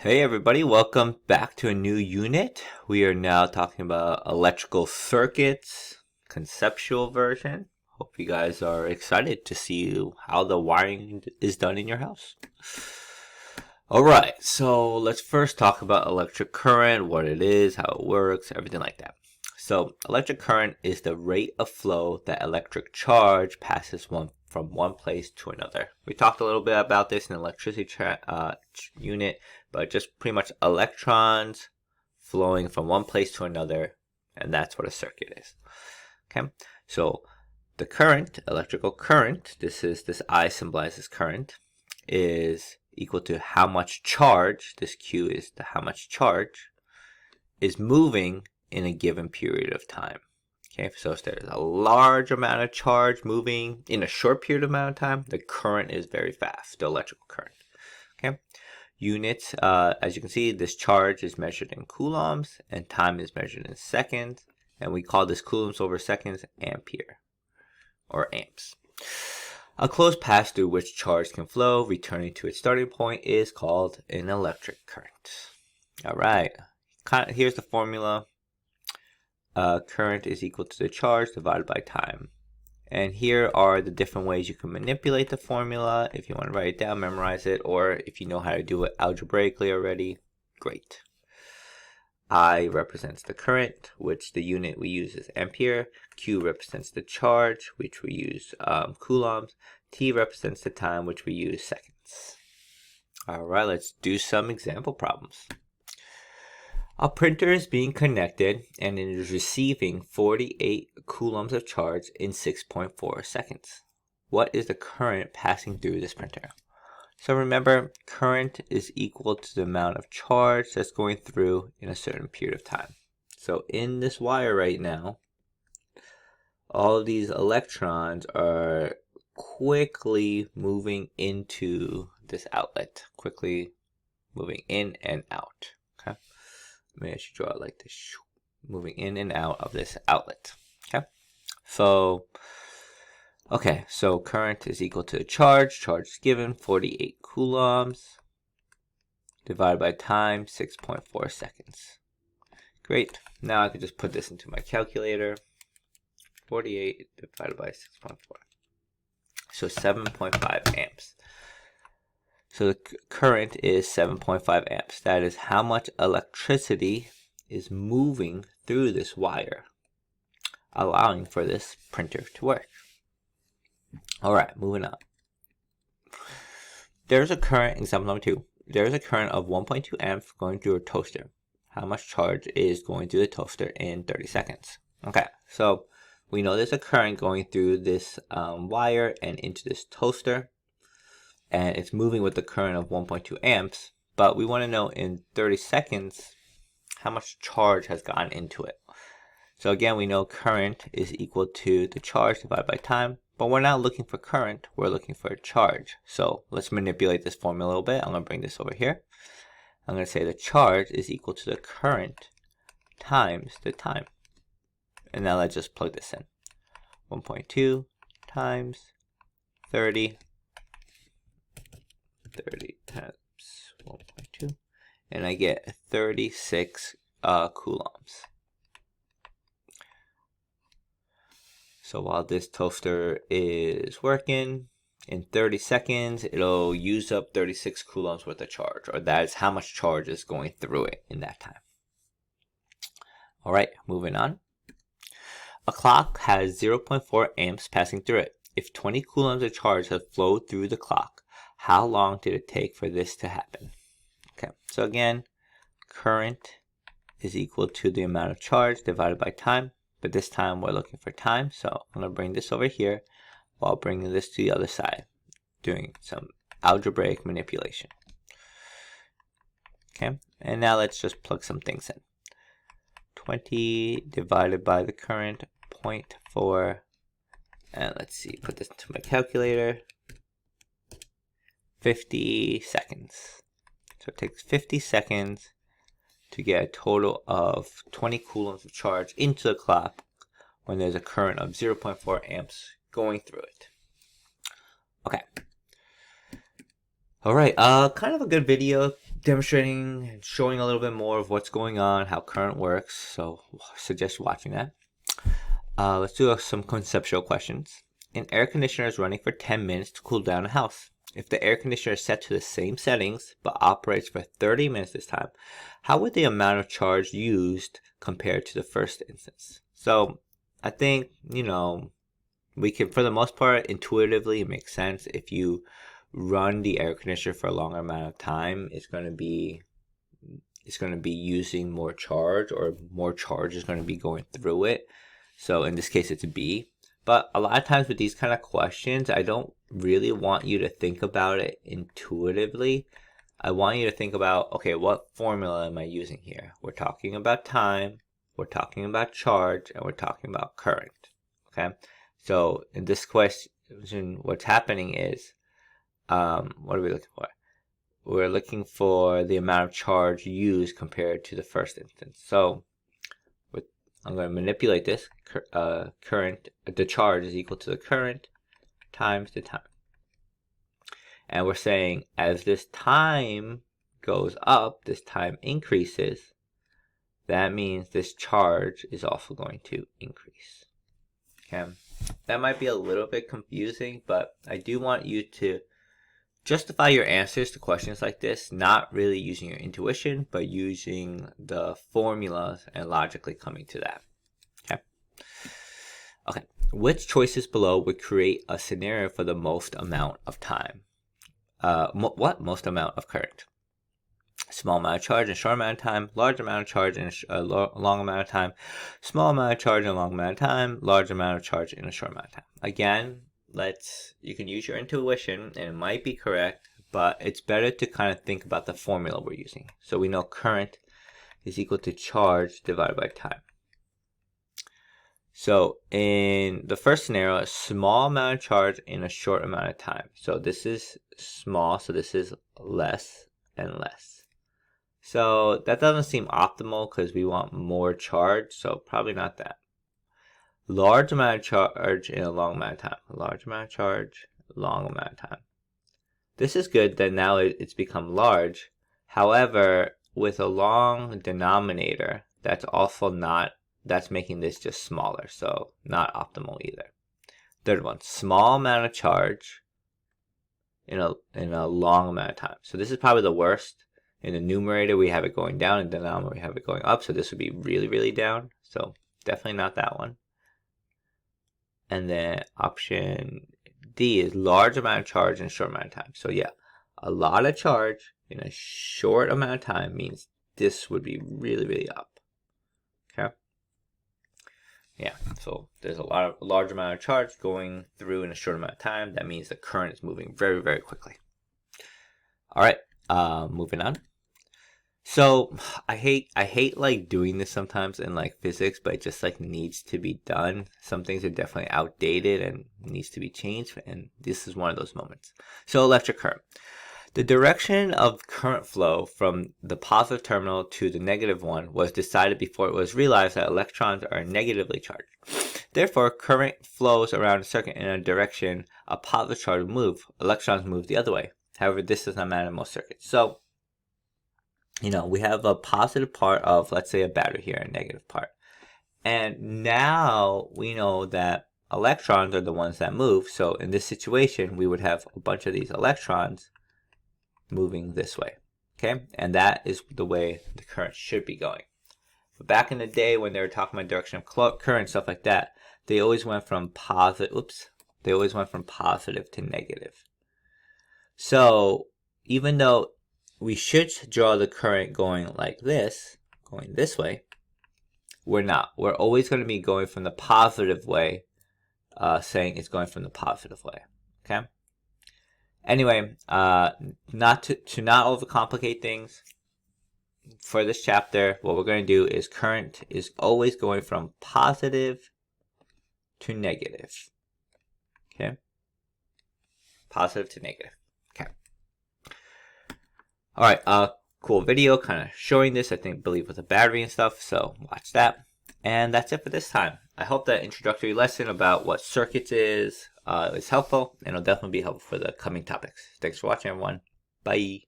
Hey everybody, welcome back to a new unit. We are now talking about electrical circuits, conceptual version. Hope you guys are excited to see how the wiring is done in your house. Alright, so let's first talk about electric current, what it is, how it works, everything like that. So electric current is the rate of flow that electric charge passes from one place to another. We talked a little bit about this in the electricity unit, but just pretty much electrons flowing from one place to another, and that's what a circuit is. Okay, so the current, electrical current, this I symbolizes current, is equal to how much charge, this Q is how much charge is moving in a given period of time. Okay, so if there's a large amount of charge moving in a short period of amount of time, the current is very fast, the electrical current. Okay, units, as you can see, this charge is measured in coulombs and time is measured in seconds, and we call this coulombs over seconds ampere or amps. A closed path through which charge can flow, returning to its starting point, is called an electric current. All right, here's the formula. Current is equal to the charge divided by time. And here are the different ways you can manipulate the formula. If you want to write it down, memorize it, or if you know how to do it algebraically already, great. I represents the current, which the unit we use is ampere. Q represents the charge, which we use coulombs. T represents the time, which we use seconds. All right, let's do some example problems. A printer is being connected and it is receiving 48 coulombs of charge in 6.4 seconds. What is the current passing through this printer? So remember, current is equal to the amount of charge that's going through in a certain period of time. So in this wire right now, all of these electrons are quickly moving into this outlet, quickly moving in and out. Okay. Maybe I should draw it like this, moving in and out of this outlet. Okay, so current is equal to charge. Charge is given 48 coulombs divided by time 6.4 seconds. Great. Now I can just put this into my calculator. 48 divided by 6.4. So 7.5 amps. So the current is 7.5 amps. That is how much electricity is moving through this wire, allowing for this printer to work. All right, moving on. There's a current, example number 2. There's a current of 1.2 amps going through a toaster. How much charge is going through the toaster in 30 seconds? Okay, so we know there's a current going through this wire and into this toaster, and it's moving with the current of 1.2 amps, but we want to know in 30 seconds how much charge has gone into it. So again, we know current is equal to the charge divided by time, but we're not looking for current, we're looking for charge. So let's manipulate this formula a little bit. I'm going to bring this over here. I'm going to say the charge is equal to the current times the time. And now let's just plug this in. 1.2 times 30 times 1.2, and I get 36 coulombs. So while this toaster is working, in 30 seconds, it'll use up 36 coulombs worth of charge, or that is how much charge is going through it in that time. All right, moving on. A clock has 0.4 amps passing through it. If 20 coulombs of charge have flowed through the clock, how long did it take for this to happen? Okay, so again, current is equal to the amount of charge divided by time, but this time we're looking for time, so I'm going to bring this over here while bringing this to the other side, doing some algebraic manipulation. Okay, and now let's just plug some things in. 20 divided by the current, 0.4, and let's see, put this into my calculator. 50 seconds. So it takes 50 seconds to get a total of 20 coulombs of charge into the clock when there's a current of 0.4 amps going through it. Okay. All right, kind of a good video demonstrating and showing a little bit more of what's going on, how current works. So suggest watching that. Let's do some conceptual questions. An air conditioner is running for 10 minutes to cool down a house. If the air conditioner is set to the same settings but operates for 30 minutes this time, how would the amount of charge used compare to the first instance? So I think, we can, for the most part, intuitively, it makes sense. If you run the air conditioner for a longer amount of time, it's going to be using more charge, or more charge is going to be going through it. So in this case, it's B. But a lot of times with these kind of questions, I don't really want you to think about it intuitively. I want you to think about, okay, what formula am I using here? We're talking about time, we're talking about charge, and we're talking about current. Okay? So in this question, what's happening is, what are we looking for? We're looking for the amount of charge used compared to the first instance. So I'm going to manipulate this. The charge is equal to the current times the time. And we're saying as this time goes up, this time increases, that means this charge is also going to increase. Okay, that might be a little bit confusing, but I do want you to justify your answers to questions like this, not really using your intuition, but using the formulas and logically coming to that. Okay. Which choices below would create a scenario for the most amount of time? Most amount of current? Small amount of charge in a short amount of time, large amount of charge in a long amount of time, small amount of charge in a long amount of time, large amount of charge in a short amount of time. Again, you can use your intuition, and it might be correct, but it's better to kind of think about the formula we're using. So we know current is equal to charge divided by time. So in the first scenario, a small amount of charge in a short amount of time. So this is small, so this is less and less. So that doesn't seem optimal because we want more charge, so probably not that. Large amount of charge in a long amount of time. Large amount of charge, long amount of time. This is good that now it's become large. However, with a long denominator, that's making this just smaller, so not optimal either. Third one, small amount of charge in a long amount of time. So this is probably the worst. In the numerator, we have it going down, and the denominator, we have it going up, so this would be really, really down. So definitely not that one. And then option D is large amount of charge in a short amount of time. So yeah, a lot of charge in a short amount of time means this would be really, really up. Okay. Yeah, so there's a large amount of charge going through in a short amount of time. That means the current is moving very, very quickly. All right, moving on. So I hate like doing this sometimes in like physics, but it just like needs to be done. Some things are definitely outdated and needs to be changed, and this is one of those moments. So electric current. The direction of current flow from the positive terminal to the negative one was decided before it was realized that electrons are negatively charged. Therefore, current flows around a circuit in a direction a positive charge will move. Electrons move the other way. However, this does not matter in most circuits. So, we have a positive part of, let's say, a battery here, a negative part. And now we know that electrons are the ones that move. So in this situation, we would have a bunch of these electrons moving this way. Okay, and that is the way the current should be going. But back in the day when they were talking about direction of current, stuff like that, they always went from positive to negative. So even though we should draw the current going like this, going this way, we're not. We're always going to be going from the positive way, saying it's going from the positive way. Okay. Anyway, not to overcomplicate things, for this chapter, what we're going to do is current is always going from positive to negative. Okay? Positive to negative. Okay. All right, cool video kind of showing this, I believe with a battery and stuff, so watch that. And that's it for this time. I hope that introductory lesson about what circuits is helpful, and it'll definitely be helpful for the coming topics. Thanks for watching, everyone. Bye.